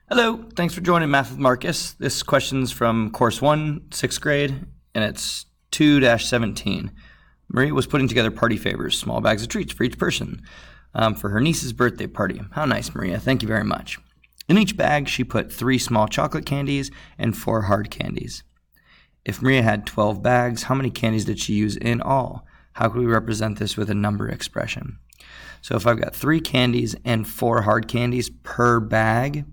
Hello, thanks for joining Math with Marcus. This question's from Course 1, 6th grade, and it's 2-17. Maria was putting together party favors, small bags of treats for each person, for her niece's birthday party. How nice, Maria. Thank you very much. In each bag, she put 3 small chocolate candies and 4 hard candies. If Maria had 12 bags, how many candies did she use in all? How could we represent this with a number expression? So if I've got 3 candies and 4 hard candies per bag,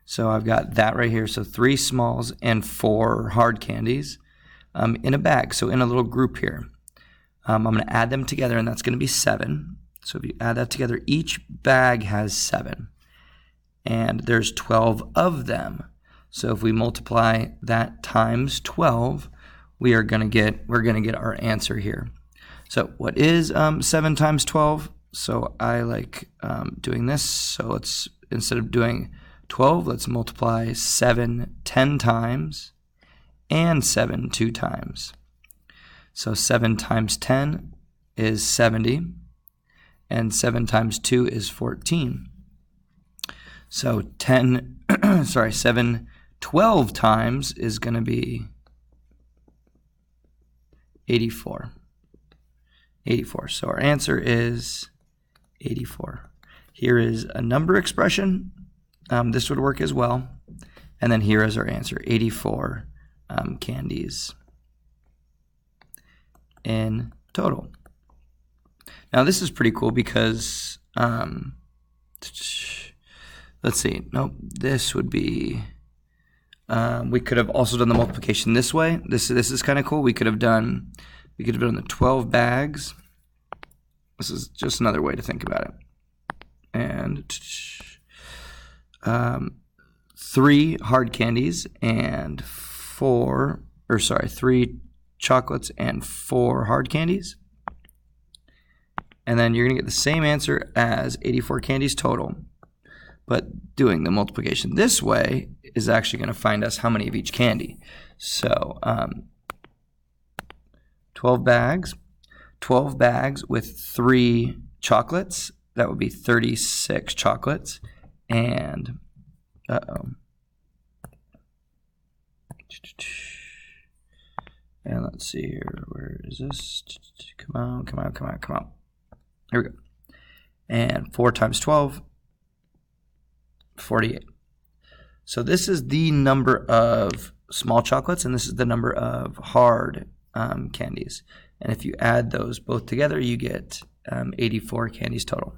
so I've got that right here. So 3 smalls and 4 hard candies in a bag. So in a little group here. I'm going to add them together, and that's going to be 7. So if you add that together, each bag has 7. And there's 12 of them. So if we multiply that times 12, we're going to get our answer here. So what is 7 times 12? So I like doing this. So let's, instead of doing 12, let's multiply 7 10 times and 7 2 times. So 7 times 10 is 70, and 7 times 2 is 14. So 7 12 times is going to be 84. 84. So our answer is 84. Here is a number expression. This would work as well. And then here is our answer, 84 candies in total. Now this is pretty cool because, let's see, nope, this would be, we could have also done the multiplication this way. This is kind of cool. We could have done the 12 bags. This is just another way to think about it. And 3 hard candies and 3 chocolates and 4 hard candies. And then you're going to get the same answer as 84 candies total. But doing the multiplication this way is actually going to find us how many of each candy. So 12 bags with 3 chocolates. That would be 36 chocolates. And and let's see here. Where is this? Come on. Here we go. And 4 times 12, 48. So this is the number of small chocolates, and this is the number of hard candies. And if you add those both together, you get 84 candies total.